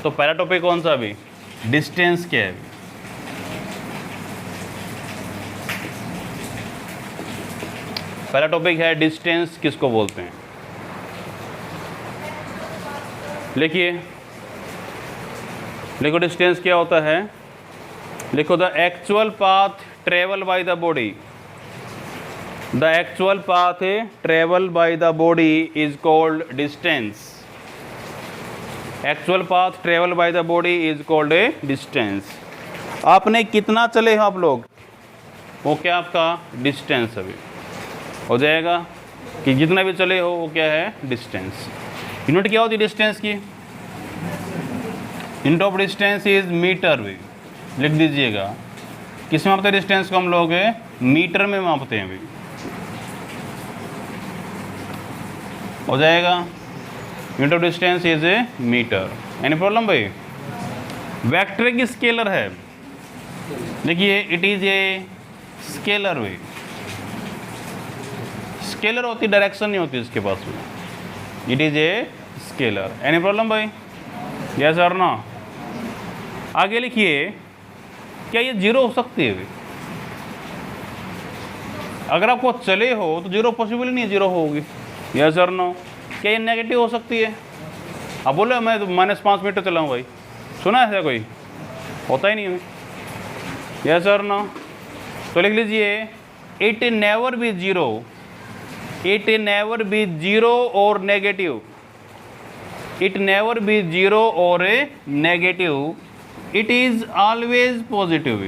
तो पहला टॉपिक कौन सा अभी? डिस्टेंस क्या है? पहला टॉपिक है डिस्टेंस किसको बोलते हैं। लिखिए, लिखो डिस्टेंस क्या होता है। लिखो the actual path travel by the body, the actual path travel by the body is called distance. Actual path travel by the body is called a distance. आपने कितना चले हो आप लोग, वो क्या आपका डिस्टेंस अभी हो जाएगा कि जितना भी चले हो वो क्या है डिस्टेंस। यूनिट क्या होती है डिस्टेंस की? Unit of distance is metre भी, लिख दीजिएगा। किस में मापते हैं डिस्टेंस को हम लोग? मीटर में मापते हैं भी, हो जाएगा। Unit of distance is a metre. Any problem भाई? वेक्टर की स्केलर है, देखिए इट इज ए स्केलर वे। स्केलर होती, डायरेक्शन नहीं होती इसके पास में। It is a scalar. Any problem भाई? यस और नो? आगे लिखिए, क्या ये जीरो हो सकती है भी? अगर आपको चले हो तो जीरो पॉसिबल नहीं है, जीरो होगी। यस और नो? क्या ये नेगेटिव हो सकती है? आप बोलो मैं तो -5 मीटर चला हूँ भाई, सुना है ऐसा कोई? होता ही नहीं है। यस और नो? तो लिख लीजिए, it never be zero, it never be zero और negative, it never be zero और a negative, it is always positive.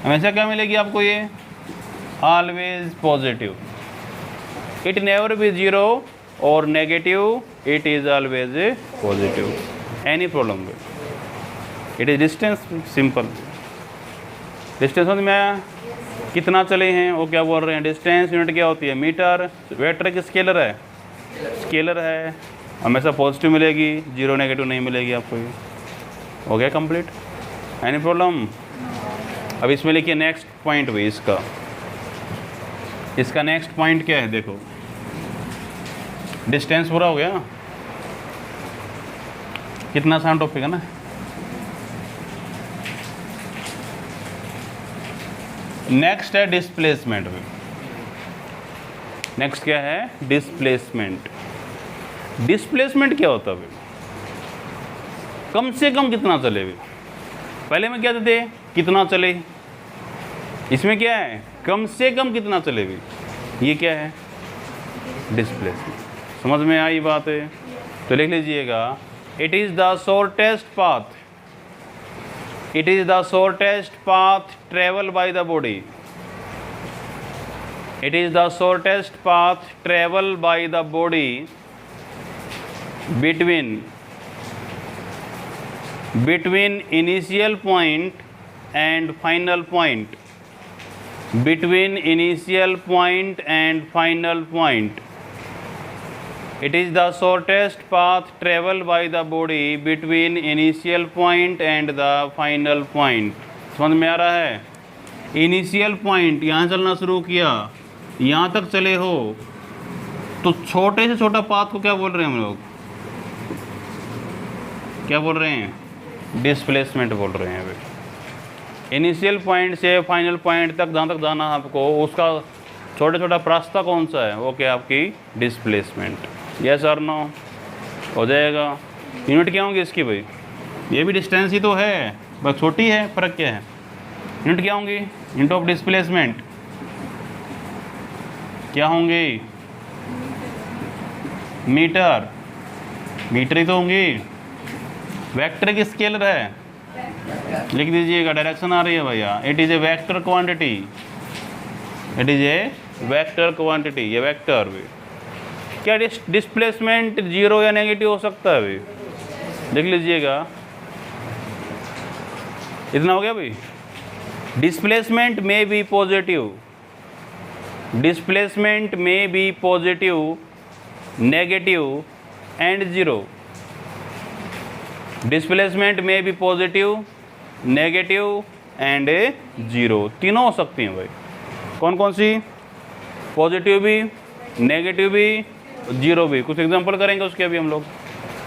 हमेशा क्या मिलेगी आपको? ये always positive. It never be zero और negative, it is always a positive. Any problem? It is distance, simple. Distance में कितना चले हैं वो क्या बोल रहे हैं? डिस्टेंस यूनिट क्या होती है? मीटर। वेक्टर की स्केलर है, स्केलर है, हमेशा पॉजिटिव मिलेगी, जीरो नेगेटिव नहीं मिलेगी आपको। ये हो गया कंप्लीट। Any problem? अब इसमें लिखिए नेक्स्ट पॉइंट भी इसका, इसका नेक्स्ट पॉइंट क्या है? देखो, डिस्टेंस पूरा हो गया, कितना आसान टॉपिक है ना। नेक्स्ट है डिस्प्लेसमेंट। नेक्स्ट क्या है? डिस्प्लेसमेंट। डिस्प्लेसमेंट क्या होता है? कम से कम कितना चले भी। पहले में क्या देते? कितना चले। इसमें क्या है? कम से कम कितना चले भी। ये क्या है? डिस्प्लेसमेंट। समझ में आई बात है? तो लिख लीजिएगा, it is the shortest path, it is the shortest path traveled by the body, it is the shortest path traveled by the body between initial point and final point, between initial point and final point. It is the shortest path traveled by the body between initial point and the final point. समझ में आ रहा है? Initial point यहाँ चलना शुरू किया, यहाँ तक चले हो तो छोटे से छोटा पाथ को क्या बोल रहे हैं हम लोग? क्या बोल रहे हैं? डिस्प्लेसमेंट बोल रहे हैं। अभी इनिशियल पॉइंट से फाइनल पॉइंट तक जहाँ तक जाना है आपको, उसका छोटा छोटा रास्ता कौन सा है? वो क्या आपकी डिस्प्लेसमेंट। यस और नो? हो जाएगा। यूनिट क्या होंगी इसकी भाई? ये भी डिस्टेंस ही तो है, बस छोटी है, फ़र्क क्या है? यूनिट क्या होंगी? यूनिट ऑफ डिस्प्लेसमेंट क्या होंगी? मीटर। मीटर ही तो होंगी। वेक्टर की स्केलर है, लिख दीजिएगा, डायरेक्शन आ रही है भैया। It is a vector quantity, it is a vector quantity. ये वेक्टर भी क्या डिस्प्लेसमेंट जीरो या नेगेटिव हो सकता है भाई? देख लीजिएगा, इतना हो गया भाई। डिस्प्लेसमेंट में बी पॉजिटिव, डिस्प्लेसमेंट में बी positive, negative and zero. Displacement में बी पॉजिटिव, नेगेटिव एंड जीरो, तीनों हो सकती हैं भाई। कौन कौन सी? पॉजिटिव भी, नेगेटिव भी, जीरो भी। कुछ एग्जांपल करेंगे उसके अभी हम लोग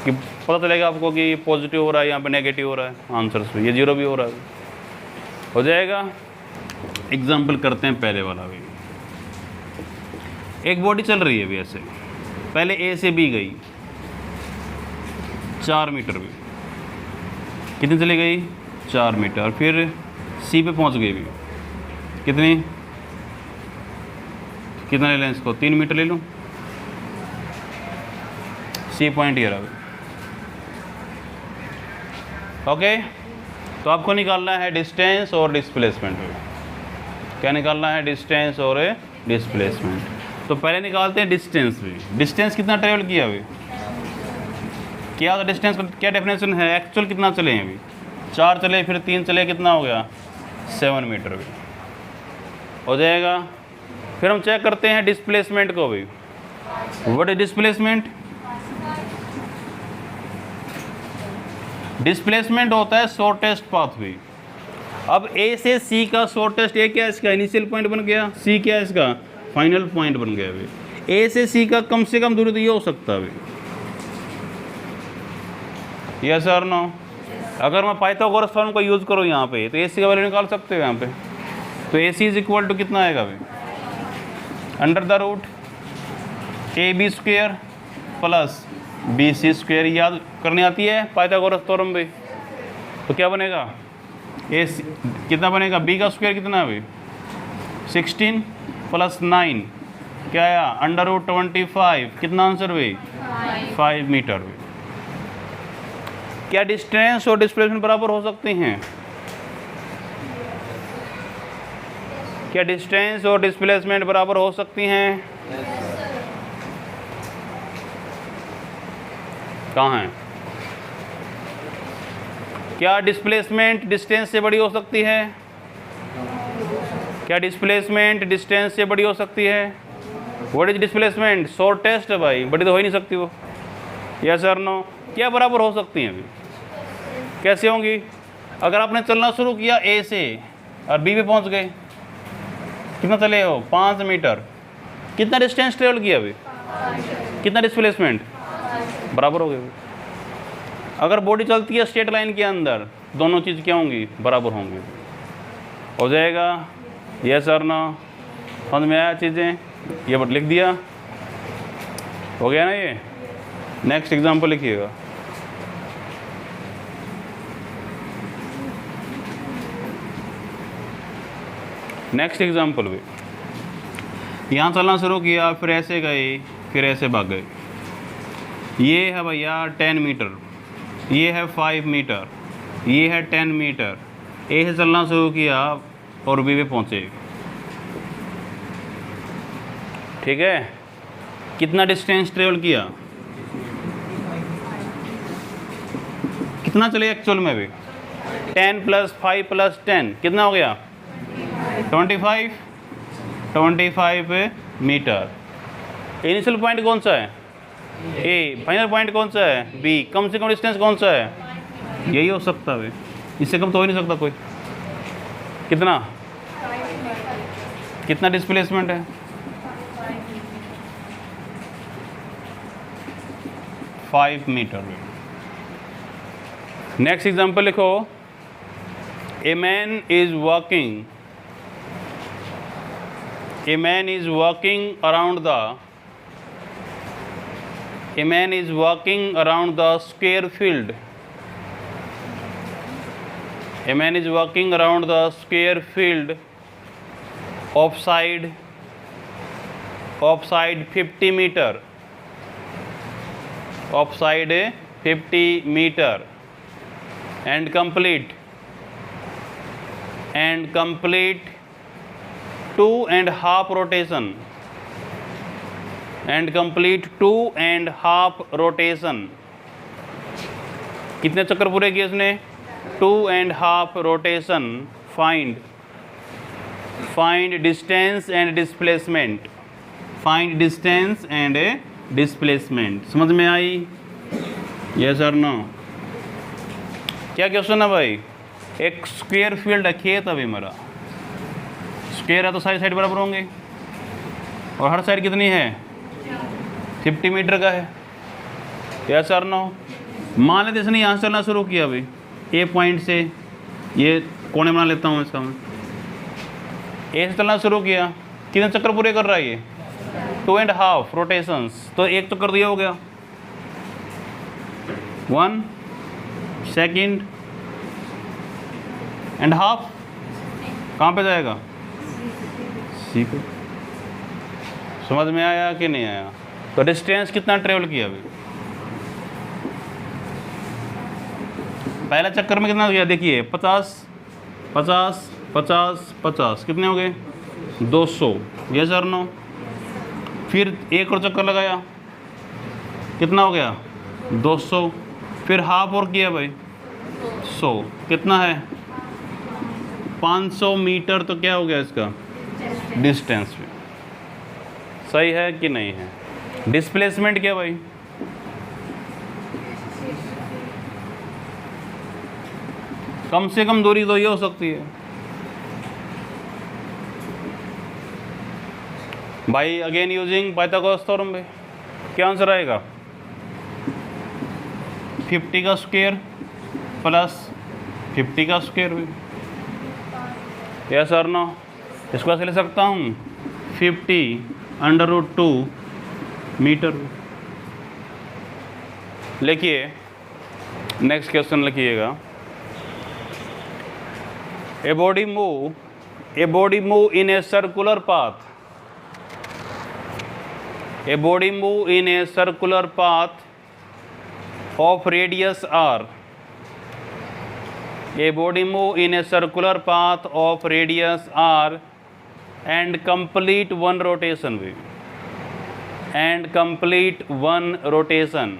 कि पता चलेगा आपको कि पॉजिटिव हो रहा है, यहाँ पे नेगेटिव हो रहा है आंसर्स पे, ये 0 भी हो रहा है। हो जाएगा। एग्जाम्पल करते हैं पहले वाला भी। एक बॉडी चल रही है अभी ऐसे, पहले ए से बी गई 4 मीटर भी, कितनी चली गई 4 मीटर, फिर सी पे पहुंच गई भी, कितनी, कितना ले लें इसको, 3 मीटर ले लूँ, सी पॉइंट ये रहा। ओके, तो आपको निकालना है डिस्टेंस और डिस्प्लेसमेंट। क्या निकालना है, डिस्टेंस और डिस्प्लेसमेंट। तो पहले निकालते हैं डिस्टेंस भी। डिस्टेंस कितना ट्रेवल किया अभी, क्या डिस्टेंस, क्या डेफिनेशन है, एक्चुअल कितना चले हैं अभी, 4 चले, फिर 3 चले, कितना हो गया 7 मीटर भी हो जाएगा। फिर हम चेक करते हैं डिस्प्लेसमेंट को भी। व्हाट इज डिस्प्लेसमेंट, डिस्प्लेसमेंट होता है शॉर्टेस्ट पाथ वे। अब ए से सी का शॉर्टेस्ट, ए क्या है इसका इनिशियल पॉइंट बन गया, सी क्या है इसका फाइनल पॉइंट बन गया अभी। ए से सी का कम से कम दूरी तो ये हो सकता है अभी, यस और नो। अगर मैं पाइथागोरस थ्योरम का यूज़ करूँ यहाँ पे, तो ए सी का वैल्यू निकाल सकते हो यहाँ पे। तो A C is equal to कितना आएगा अभी, under the root A B square plus B C square. याद करनी आती है पाइथागोरस थ्योरम भी। तो क्या बनेगा, ए सी कितना बनेगा, बी का स्क्वायर कितना है अभी 16 प्लस 9 क्या आया अंडर रूट 25, कितना आंसर हुई 5 मीटर हुई। क्या डिस्टेंस और डिस्प्लेसमेंट बराबर हो सकते हैं, क्या डिस्टेंस और डिस्प्लेसमेंट बराबर हो सकती हैं, कहाँ हैं, क्या डिस्प्लेसमेंट डिस्टेंस से बड़ी हो सकती है, क्या डिस्प्लेसमेंट डिस्टेंस से बड़ी हो सकती है। व्हाट इज डिस्प्लेसमेंट, शॉर्टेस्ट है भाई, बड़ी तो हो ही नहीं सकती वो, यस सर नो। क्या बराबर हो सकती हैं अभी, कैसे होंगी, अगर आपने चलना शुरू किया ए से और बी पे पहुंच गए, कितना चले हो 5 मीटर, कितना डिस्टेंस ट्रेवल किया अभी, कितना डिस्प्लेसमेंट, बराबर हो गए। अगर बॉडी चलती है स्ट्रेट लाइन के अंदर, दोनों चीज़ क्या होंगी, बराबर होंगी। हो जाएगा, यस और नो, समझ में आया चीज़ें, ये बट लिख दिया, हो गया ना ये। नेक्स्ट एग्जांपल लिखिएगा। नेक्स्ट एग्जांपल भी, यहाँ चलना शुरू किया, फिर ऐसे गए, फिर ऐसे भाग गए। ये है भैया 10 मीटर, ये है 5 मीटर, ये है 10 मीटर। ए से चलना शुरू किया और बी पे पहुँचे, ठीक है। कितना डिस्टेंस ट्रेवल किया, कितना चले एक्चुअल में भी, 10 + 5 + 10 कितना हो गया 25 मीटर। इनिशियल पॉइंट कौन सा है ए, फाइनल पॉइंट कौन सा है बी, कम से कम डिस्टेंस कौन सा है, यही हो सकता है, इससे कम तो हो ही नहीं सकता कोई। कितना, कितना डिस्प्लेसमेंट है 5 मीटर। नेक्स्ट एग्जांपल लिखो, a man is walking, a man is walking around the square field. A man is walking around the square field of side 50 meter, of side 50 meter and complete 2.5 rotation, and complete 2.5 rotation। कितने चक्कर पूरे किए इसने, 2.5 rotation। find distance and displacement, find distance and displacement। समझ में आई, yes और no. क्या question है भाई, एक स्क्वायर फील्ड है, खेत अभी मेरा स्क्वायर है तो सारी साइड बराबर होंगे, और हर साइड कितनी है 50 मीटर का है, यस और नो। मान लेते इसने यहाँ से चलना शुरू किया भाई, ए पॉइंट से, ये कोने बना लेता हूँ इसका मैं, ए से चलना शुरू किया, कितने चक्कर पूरे कर रहा है ये? 2.5 रोटेशंस। तो एक चक्कर दिया हो गया, 1 सेकेंड एंड हाफ, कहाँ पे जाएगा? सी पे। समझ में आया कि नहीं आया? तो डिस्टेंस कितना ट्रेवल किया अभी? पहला चक्कर में कितना गया देखिए, 50 50 50 50, कितने हो गए? 200। यस और नो? फिर एक और चक्कर लगाया, कितना हो गया? 200। फिर हाफ और किया भाई, 100, कितना है? 500 मीटर। तो क्या हो गया इसका डिस्टेंस भी? सही है कि नहीं है? डिस्प्लेसमेंट क्या भाई? कम से कम दूरी तो ये हो सकती है भाई। अगेन यूजिंग पाइथागोरस थ्योरम भाई, क्या आंसर आएगा? 50 का स्क्वायर प्लस 50 का स्क्वायर भी। यस और नो? इसको ऐसे ले सकता हूँ, 50√2 मीटर। लिखिए नेक्स्ट क्वेश्चन, लिखिएगा ए body move in a circular path, a body move in a circular path of radius r, a body move in a circular path of radius r and complete one rotation way, and complete one rotation.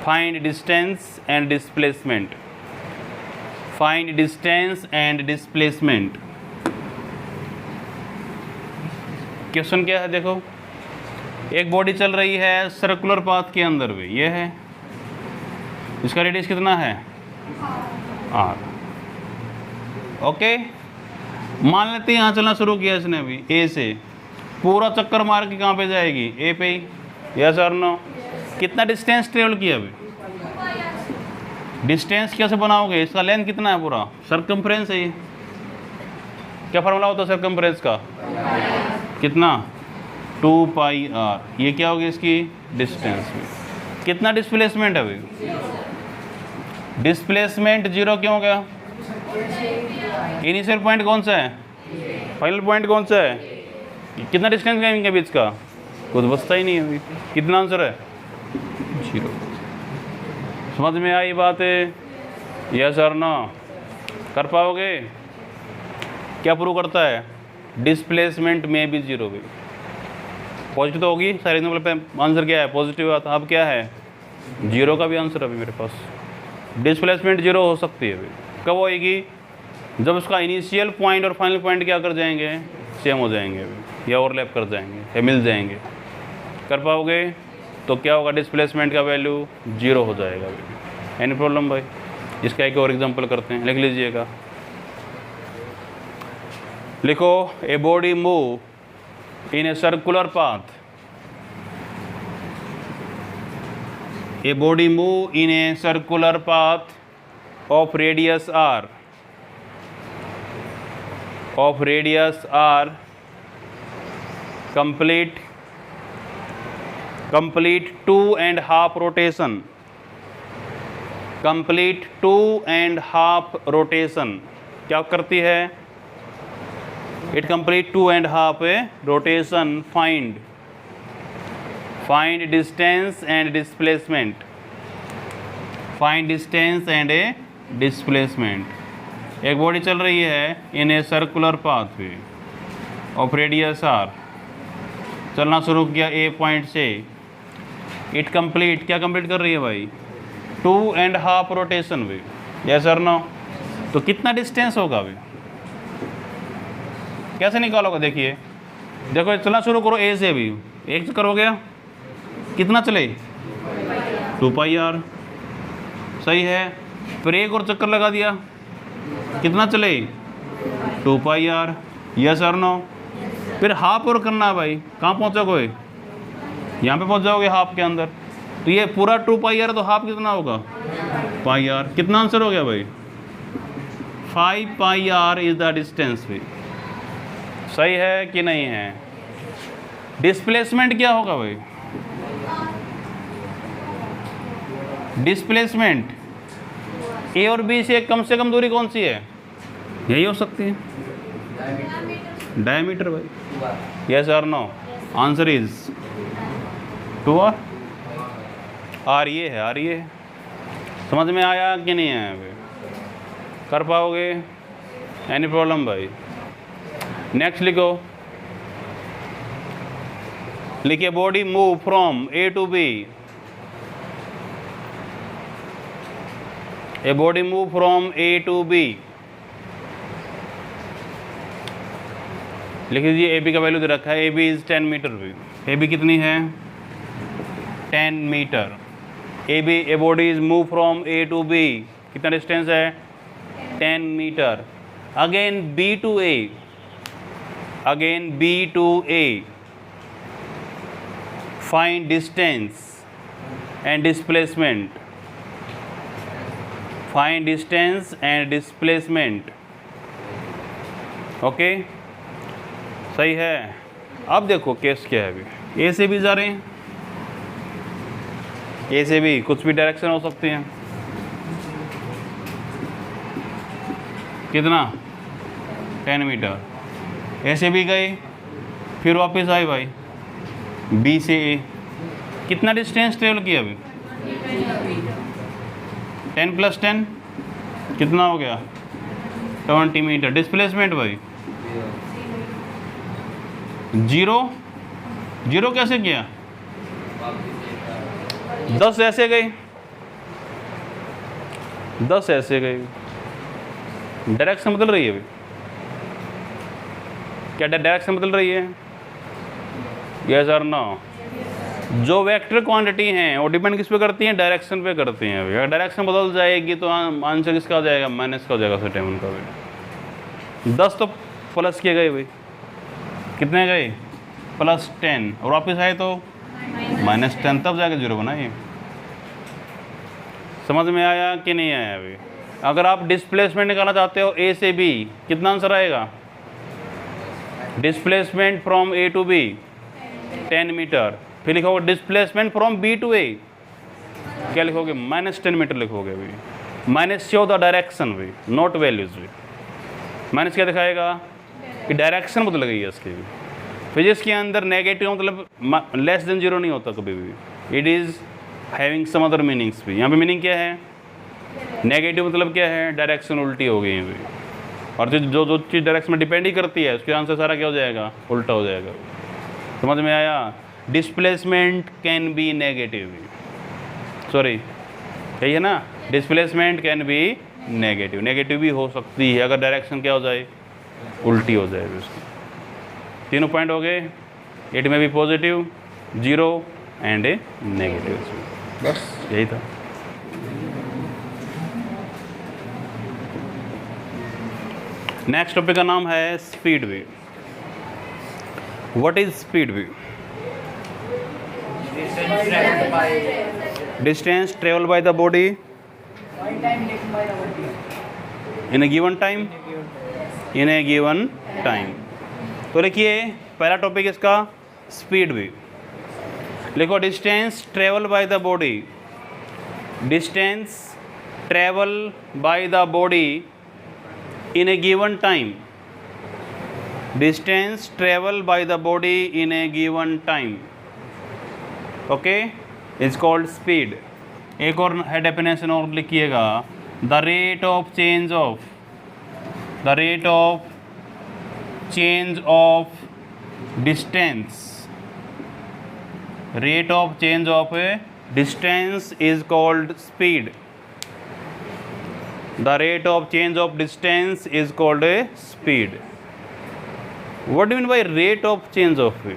Find distance and displacement. Find distance and displacement. Question क्या है देखो, एक body चल रही है circular path के अंदर भी, ये है, इसका रेडियस कितना है? r। ओके, मान लेते हैं यहाँ चलना शुरू किया इसने भी, ए से, पूरा चक्कर मार के कहाँ पे जाएगी? ए पे ही। यस और नो? कितना डिस्टेंस ट्रेवल किया अभी? डिस्टेंस कैसे बनाओगे? इसका लेंथ कितना है पूरा? सर्कमफ्रेंस है ये। क्या फार्मूला होता है सर्कमफ्रेंस का? कितना? 2 पाई r। ये क्या होगी इसकी डिस्टेंस में। कितना डिस्प्लेसमेंट है अभी? डिस्प्लेसमेंट 0 क्यों हो गया? इनिशियल पॉइंट कौन सा है? फाइनल पॉइंट कौन सा है? कितना डिस्टेंस है इनके बीच का? कुछ बचता ही नहीं है अभी। कितना आंसर है? 0। समझ में आई बात है? यस और नो? कर पाओगे? क्या प्रूव करता है? डिस्प्लेसमेंट में भी 0 भी। पॉजिटिव तो होगी सारे एग्जाम्पल पे, आंसर क्या है? पॉजिटिव आता। अब क्या है? 0 का भी आंसर अभी मेरे पास। डिस्प्लेसमेंट 0 हो सकती है अभी। कब होएगी? जब उसका इनिशियल पॉइंट और फाइनल पॉइंट क्या कर जाएंगे? सेम हो जाएंगे अभी, या ओवरलैप कर जाएंगे, या मिल जाएंगे। कर पाओगे? तो क्या होगा? डिस्प्लेसमेंट का वैल्यू 0 हो जाएगा अभी। एनी प्रॉब्लम भाई? इसका एक और एग्जाम्पल करते हैं, लिख लीजिएगा। लिखो ए body move in a circular path, A body move in a circular path of radius r, of radius r, complete 2.5 rotation, complete 2.5 rotation। क्या करती है? It complete 2.5 rotation। Find distance and displacement। Find distance and displacement। एक body चल रही है in a circular path way of radius r, चलना शुरू किया ए पॉइंट से। इट कंप्लीट, क्या कंप्लीट कर रही है भाई? 2.5 रोटेशन वे। यस और नो? तो कितना डिस्टेंस होगा अभी? कैसे निकालोगे? देखिए, देखो चलना शुरू करो ए से, भी एक चक्कर हो गया, कितना चले? 2 पाई r। सही है। फिर एक और चक्कर लगा दिया, कितना चले? 2 पाई r। यस और नो? फिर हाफ और करना है भाई। कहाँ पहुँचोगे? यहाँ पे पहुँच जाओगे हाफ के अंदर। तो ये पूरा 2 पाई आर, तो हाफ कितना होगा? पाई आर। कितना आंसर हो गया भाई? 5 पाई आर इज द डिस्टेंस भी। सही है कि नहीं है? डिस्प्लेसमेंट क्या होगा भाई? डिस्प्लेसमेंट ए और बी से कम दूरी कौन सी है? यही हो सकती है, डायमीटर भाई। यस और no? Answer is 2 R. R ये है, आर ये है। समझ में आया कि नहीं आया भाई? कर पाओगे? एनी प्रॉब्लम भाई? नेक्स्ट लिखो, लिखिए body move from A to B. A body move from A to B. लिख लीजिए ए बी का वैल्यू दे रखा है, ए बी इज 10 मीटर भी। ए बी कितनी है? 10 metre. A B, A body is move from A to B, कितना distance है? 10 metre. Again B to A, again B to A, find distance and displacement, find distance and displacement. Okay, सही है। अब देखो case क्या है, अभी ए से भी जा रहे हैं, ए से भी कुछ भी डायरेक्शन हो सकती है। कितना? 10 मीटर। ए से भी गए, फिर वापस आए भाई बी से ए। कितना डिस्टेंस ट्रेवल किया अभी? 10 + 10 कितना हो गया? 20 मीटर। डिस्प्लेसमेंट भाई 0। 0 कैसे किया? 10 ऐसे गए, 10 ऐसे गए। डायरेक्शन बदल रही है अभी? क्या डायरेक्शन बदल रही है? यस और नो? जो वेक्टर क्वांटिटी हैं वो डिपेंड किस पे करती हैं? डायरेक्शन पे करती हैं। अभी अगर डायरेक्शन बदल जाएगी तो आंसर किसका हो जाएगा? माइनस का हो जाएगा सेटेमन का भी। 10 तो प्लस किए गए भाई, कितने गए? +10, और वापस आए तो -10, तब जाके 0 बना। ये समझ में आया कि नहीं आया? अभी अगर आप डिस्प्लेसमेंट निकालना चाहते हो ए से बी, कितना आंसर आएगा? Displacement from A to B 10 metre. फिर लिखोगे displacement from B to A, क्या लिखोगे? -10 मीटर लिखोगे भी। माइनस शो द डायरेक्शन भी, नॉट वैल्यूज भी। माइनस क्या दिखाएगा? कि डायरेक्शन बदल गई है इसकी भी। फिजिक्स के अंदर नेगेटिव मतलब लेस देन 0 नहीं होता कभी भी। It is having some other meanings भी। यहाँ पे मीनिंग क्या है? नेगेटिव मतलब क्या है? डायरेक्शन उल्टी हो गई है भी। और जो चीज़ डायरेक्शन में डिपेंड ही करती है उसके आंसर सारा क्या हो जाएगा? उल्टा हो जाएगा। समझ में आया? Displacement can be negative, sorry यही है ना? Displacement can be negative, negative भी हो सकती है अगर डायरेक्शन क्या हो जाए? उल्टी हो जाए उसकी। तीनों पॉइंट हो गए। इट में भी पॉजिटिव, 0 एंड ए नेगेटिव। बस यही था। नेक्स्ट टॉपिक का नाम है speed way. What is speed way? Distance travel by the body in A given time, in A given time. तो लिखिए पहला टॉपिक इसका स्पीड वे। लिखो distance travel by the body, distance travel by the body in a given time, distance travel by the body in a given time, okay, is called speed. एक और है definition और लिखिएगा, the rate of change of distance, rate of change of a distance is called speed. The rate of change of distance is called a speed. What do you mean by rate of change of way?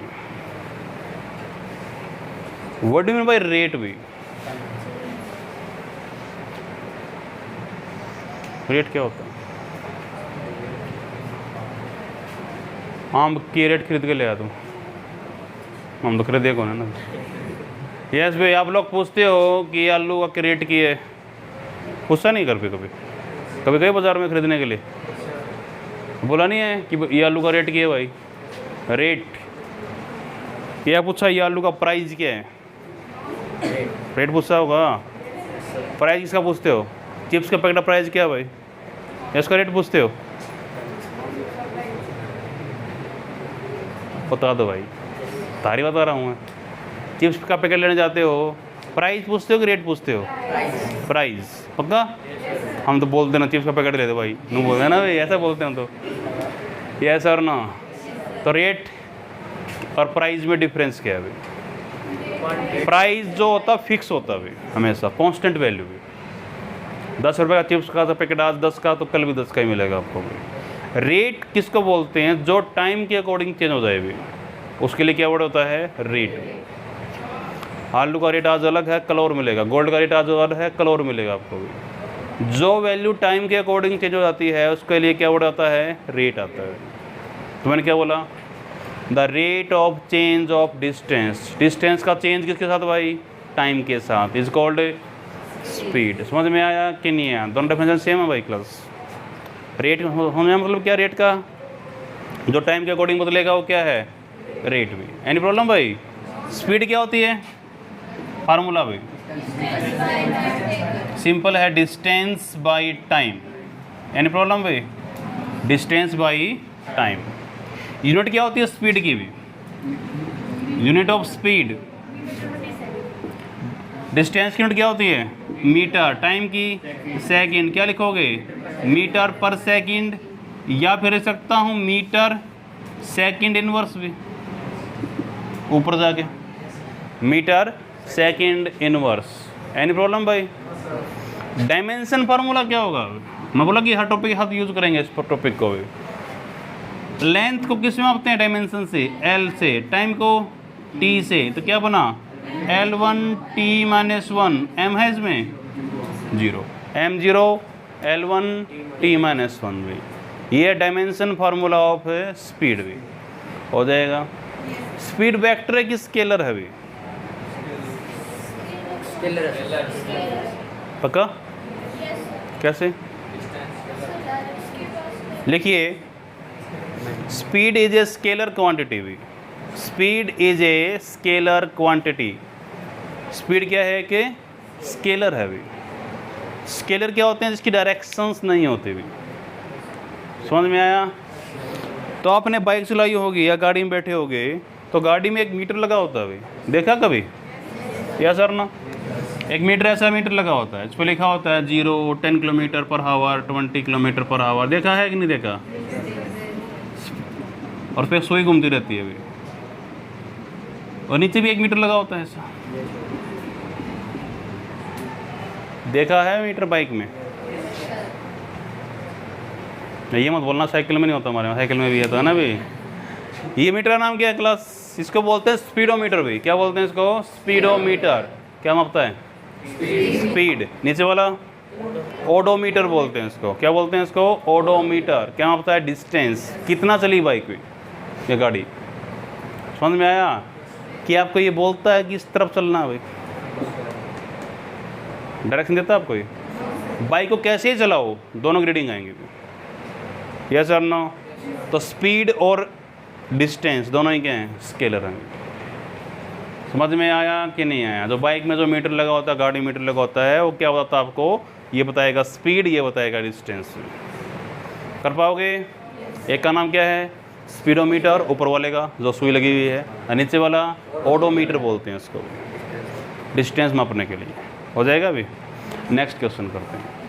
What do you mean by rate way? Rate क्या होता है? आम की rate खरीद के ले आ तुम, हम तो खरीदे कौन है ना। यस भाई, आप लोग पूछते हो कि आलू का क्या रेट की है, पूछता नहीं कर कभी कभी गए बाज़ार में ख़रीदने के लिए, बोला नहीं है कि ये आलू का रेट क्या है भाई, रेट क्या पूछा, ये आलू का प्राइस क्या है, रेट पूछता होगा। प्राइस किसका पूछते हो, चिप्स का पैकेट का प्राइस क्या है भाई, इसका रेट पूछते हो, बता दो भाई, तारी बता रहा हूँ मैं। चिप्स का पैकेट लेने जाते हो, प्राइस पूछते हो कि रेट पूछते हो, प्राइस पक्का। हम तो बोलते ना चिप्स का पैकेट ले दो भाई, नहीं बोलते ना भाई, ऐसा बोलते हैं तो, यस और ना। तो रेट और प्राइस में डिफरेंस क्या है भाई, प्राइस जो होता फिक्स होता है हमेशा, कांस्टेंट वैल्यू भी। 10 रुपये का चिप्स का पैकेट आज 10 का, तो कल भी 10 का ही मिलेगा आपको भी। रेट किसको बोलते हैं, जो टाइम के अकॉर्डिंग चेंज हो जाए भी, उसके लिए क्या वर्ड होता है, रेट। आलू का रेट आज अलग है, कल और मिलेगा। गोल्ड का रेट आज अलग है, कल और मिलेगा आपको भी। जो वैल्यू टाइम के अकॉर्डिंग चेंज हो जाती है, उसके लिए क्या वर्ड आता है, रेट आता है। तो मैंने क्या बोला, the rate of change of distance, distance का चेंज किसके साथ भाई, टाइम के साथ, इज कॉल्ड स्पीड। समझ में आया कि नहीं आया, दोनों डेफिनेशन सेम है भाई क्लास। रेट होने मतलब क्या, रेट का जो टाइम के अकॉर्डिंग बदलेगा वो क्या है, रेट भी। एनी प्रॉब्लम भाई। स्पीड क्या होती है, फार्मूला भाई सिंपल है, distance by time. Any problem भाई, डिस्टेंस बाई टाइम। यूनिट क्या होती है स्पीड की भी, यूनिट ऑफ स्पीड। डिस्टेंस की यूनिट क्या होती है, मीटर। टाइम की सेकंड, क्या लिखोगे, मीटर पर सेकंड, या फिर लिख सकता हूँ मीटर सेकंड इनवर्स भी, ऊपर जाके metre second inverse. Any problem भाई। डायमेंशन फार्मूला क्या होगा, मैं बोला कि हर टॉपिक के साथ यूज करेंगे इस टॉपिक को भी। लेंथ को किस में मापते हैं, डायमेंशन से, एल से। टाइम को टी से, तो क्या बना, L1 T-1, m है इसमें 0, m0 L1 T-1 भी। ये डायमेंशन फार्मूला ऑफ स्पीड भी हो जाएगा। स्पीड वेक्टर है कि स्केलर है भी, पक्का। कैसे लिखिए, speed is a scalar quantity भी, speed is a scalar quantity. Speed क्या है कि स्केलर है भी। स्केलर क्या होते हैं, जिसकी डायरेक्शंस नहीं होती भी। समझ में आया। तो आपने बाइक चलाई होगी या गाड़ी में बैठे होगे, तो गाड़ी में एक मीटर लगा होता है भाई, देखा कभी, या सर ना, एक मीटर ऐसा मीटर लगा होता है, इस पर लिखा होता है 0, 10 kilometre per hour, 20 kilometre per hour. देखा है कि नहीं देखा, और फिर सुई घूमती रहती है अभी, और नीचे भी एक मीटर लगा होता है ऐसा, देखा है मीटर बाइक में। ये मत बोलना साइकिल में नहीं होता, हमारे साइकिल में भी है, तो है ना भाई। ये मीटर का नाम क्या है क्लास, इसको बोलते हैं स्पीडोमीटर भाई। क्या बोलते हैं इसको, स्पीडोमीटर। क्या मापता है, स्पीड। नीचे वाला ओडोमीटर बोलते हैं इसको। क्या बोलते हैं इसको, ओडोमीटर। क्या मापता है, डिस्टेंस, कितना चली बाइक में ये गाड़ी। समझ में आया कि आपको ये बोलता है कि इस तरफ चलना है भाई, डायरेक्शन देता है आपको ये। बाइक को कैसे ही चलाओ, दोनों ग्रेडिंग आएंगे, यस और नो। तो स्पीड और डिस्टेंस दोनों ही क्या हैं, स्केलर हैं। समझ में आया कि नहीं आया। जो बाइक में जो मीटर लगा होता है, गाड़ी मीटर लगा होता है, वो क्या बताता है आपको, ये बताएगा स्पीड, ये बताएगा डिस्टेंस। कर पाओगे। एक का नाम क्या है, स्पीडोमीटर, ऊपर वाले का जो सुई लगी हुई है, और नीचे वाला ओडोमीटर बोलते हैं इसको, डिस्टेंस मापने के लिए। हो जाएगा अभी। नेक्स्ट क्वेश्चन करते हैं।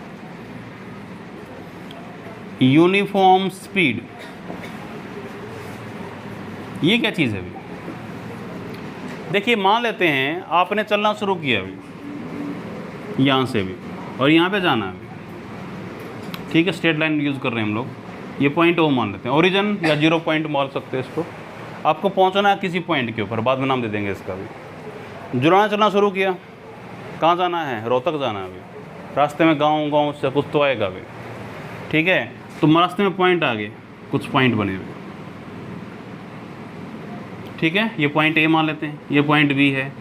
यूनिफॉर्म स्पीड, ये क्या चीज़ है अभी। देखिए, मान लेते हैं आपने चलना शुरू किया अभी यहाँ से भी, और यहाँ पे जाना है अभी, ठीक है। स्ट्रेट लाइन यूज़ कर रहे हैं हम लोग। ये पॉइंट ओ मान लेते हैं, ओरिजिन या 0 पॉइंट मान सकते हैं इसको। आपको पहुँचना है किसी पॉइंट के ऊपर, बाद में नाम दे देंगे इसका भी। जुड़ाना चलना शुरू किया, कहाँ जाना है, रोहतक जाना है अभी। रास्ते में गाँव से कुछ तो आएगा अभी, ठीक है। तो रास्ते में पॉइंट आ गए, कुछ पॉइंट बने हुए, ठीक है। ये पॉइंट ए मान लेते हैं, ये पॉइंट बी है,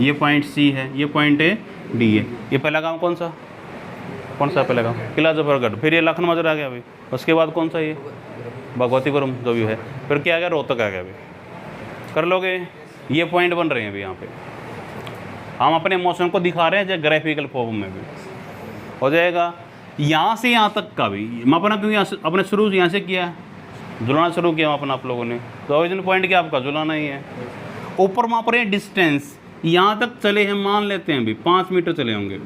ये पॉइंट सी है, ये पॉइंट ए डी है। ये पहला गांव कौन सा पहला गांव? किला जफरगढ़। फिर ये लखन मजर आ गया अभी। उसके बाद कौन सा? ये भगवतीपुरम जो भी है। फिर क्या आ गया? रोहतक आ गया अभी। कर लोगे? ये पॉइंट बन रहे हैं अभी यहाँ पे। हम अपने मौसम को दिखा रहे हैं जो ग्राफिकल फॉर्म में भी हो जाएगा। यहाँ से यहाँ तक का भी मैं अपना क्योंकि अपने शुरू यहाँ से किया, जुलाना शुरू किया अपना आप लोगों ने, तो ओरिजिनल पॉइंट क्या आपका? जुलाना ही है। ऊपर माप रहे हैं डिस्टेंस, यहाँ तक चले हैं, मान लेते हैं अभी 5 मीटर चले होंगे।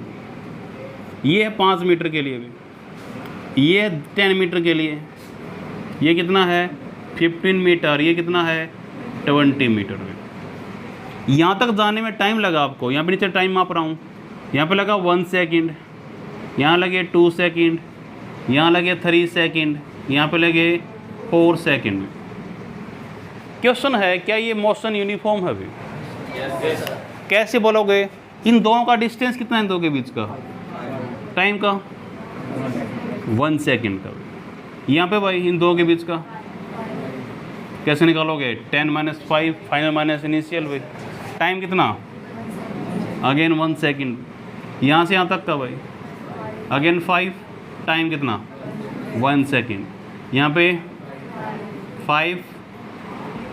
ये है 5 मीटर के लिए भी, ये है 10 मीटर के लिए, ये कितना है? 15 मीटर। ये कितना है? 20 मीटर में। यहाँ तक जाने में टाइम लगा आपको। यहाँ पे नीचे टाइम माप रहा हूँ, यहाँ पे लगा 1 सेकेंड, यहाँ लगे 2 सेकेंड, यहाँ लगे 3 सेकेंड, यहाँ पे लगे 4 सेकेंड। क्वेश्चन है क्या ये मोशन यूनिफॉर्म है अभी? कैसे बोलोगे? इन दोनों का डिस्टेंस कितना है इन दो के बीच का? टाइम का 1 सेकेंड का। यहाँ पे भाई इन दो के बीच का कैसे निकालोगे? 10 - 5 फाइनल माइनस इनिशियल भाई। टाइम कितना? Again 1 second. यहाँ से यहाँ तक का भाई अगेन 5, टाइम कितना? 1 सेकेंड। यहाँ पे 5,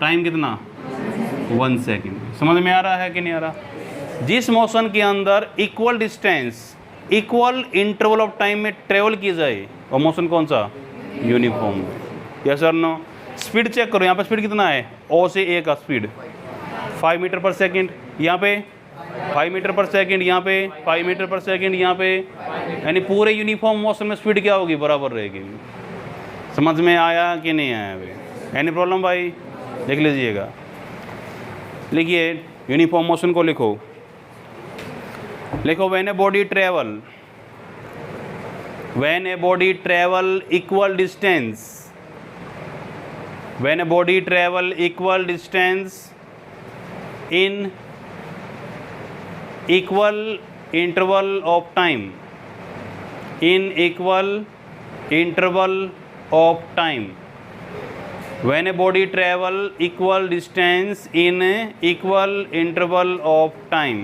टाइम कितना? 1 सेकेंड। समझ में आ रहा है कि नहीं आ रहा? जिस मोशन के अंदर equal distance equal interval of time में ट्रेवल की जाए और मोशन कौन सा? Uniform. Yes sir no? Speed check करो, यहाँ पे स्पीड कितना है? ओ से ए का स्पीड 5 मीटर पर सेकेंड, यहाँ पे 5 मीटर पर सेकेंड, यहाँ पे 5 मीटर पर सेकेंड, यहाँ पे, यानी पूरे यूनिफॉर्म मोशन में स्पीड क्या होगी? बराबर रहेगी। समझ में आया कि नहीं आया भाई? एनी प्रॉब्लम भाई? देख लीजिएगा, लिखिए यूनिफॉर्म मोशन को लिखो। When a body travel equal distance, when a body travel equal distance in equal interval of time, when a body travel equal distance in equal interval of time,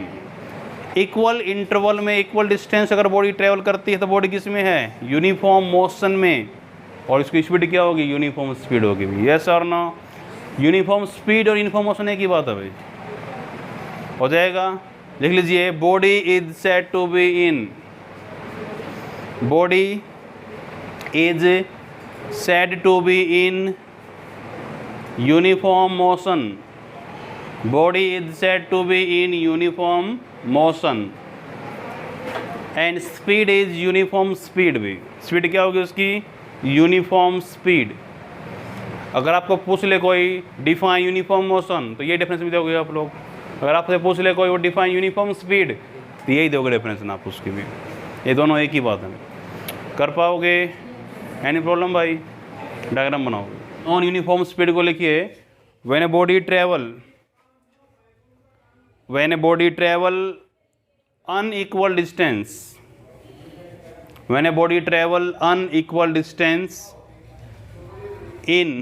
equal interval में equal distance अगर body travel करती है तो body किस में है? Uniform motion में। और इसकी स्पीड क्या होगी? यूनिफॉर्म स्पीड होगी भाई। यस और नो? यूनिफॉर्म स्पीड और यूनिफॉर्म मोशन एक ही बात है भाई। हो जाएगा? लिख लीजिए body is said to be in uniform motion. Body is said to be in uniform motion and speed is uniform speed भी। स्पीड क्या होगी उसकी? Uniform speed. अगर आपको पूछ ले कोई डिफाइन यूनिफॉर्म मोशन तो ये डेफिनेशन भी दोगे आप लोग। अगर आपसे पूछ ले कोई वो डिफाइन यूनिफॉर्म स्पीड तो यही दोगे डेफिनेशन आप उसकी भी। ये दोनों एक ही बात है। कर पाओगे? एनी प्रॉब्लम भाई? डायग्राम बनाओगे। ऑन यूनिफॉर्म स्पीड को लिखिए when a body travel unequal distance, when a body travel unequal distance in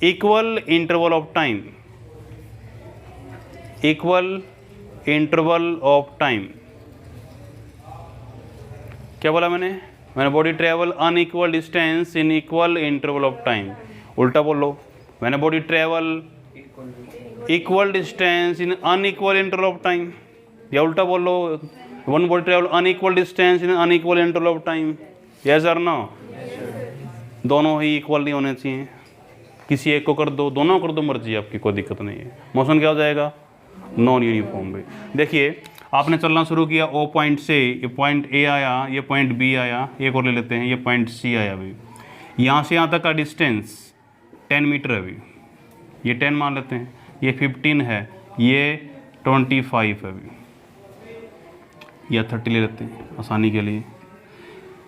equal interval of time, क्या बोला मैंने? when a body travel unequal distance in equal interval of time। उल्टा बोलो, when a body travel equal distance in unequal interval of time, या उल्टा बोलो one body travel unequal distance in unequal interval of time. Yes और no? दोनों ही equal नहीं होने चाहिए, किसी एक को कर दो, दोनों कर दो, मर्जी आपकी, कोई दिक्कत नहीं है। मोशन क्या हो जाएगा? नॉन यूनिफॉर्म भी। देखिए आपने चलना शुरू किया ओ पॉइंट से, ये पॉइंट ए आया, ये पॉइंट बी आया, एक और ले लेते हैं, ये पॉइंट सी आया अभी। यहाँ से यहाँ तक का डिस्टेंस 10 मीटर है अभी, ये 10 मान लेते हैं, ये 15 है, ये 25 है अभी, या 30 ले लेते हैं आसानी के लिए।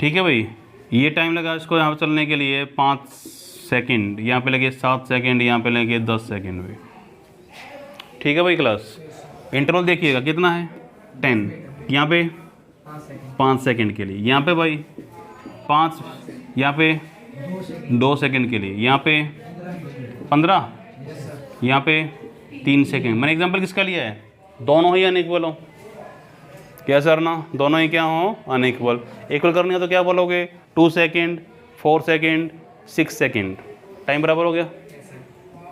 ठीक है भाई? ये टाइम लगा इसको यहाँ पर चलने के लिए 5 सेकंड, यहाँ पे लगे 7 सेकंड, यहाँ पे लगे 10 सेकंड भी। ठीक है भाई क्लास? इंटरवल देखिएगा कितना है? 10, यहाँ पे 5 सेकंड के लिए, यहाँ पे भाई 5, यहाँ पे 2 सेकंड के लिए, यहाँ पे 15, यहाँ पे 3 सेकंड। मैंने एग्जांपल किसका लिया है? दोनों ही अनइक्वल हो। क्या सर ना, दोनों ही क्या हो, अनइक्वल। इक्वल करनी है तो क्या बोलोगे, 2 सेकेंड, 4 सेकेंड, 6 सेकेंड, टाइम बराबर हो गया।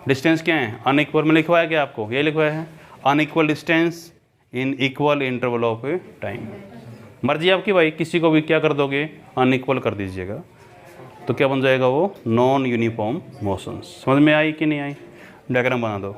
डिस्टेंस क्या है, अनइक्वल में लिखवाया क्या आपको, ये लिखवाया है, unequal distance in equal interval of time. मर्जी आपकी भाई, किसी को भी क्या कर दोगे, अनइक्वल कर दीजिएगा, तो क्या बन जाएगा वो, नॉन यूनिफॉर्म मोशंस। समझ में आई कि नहीं आई, डायग्राम बना दो।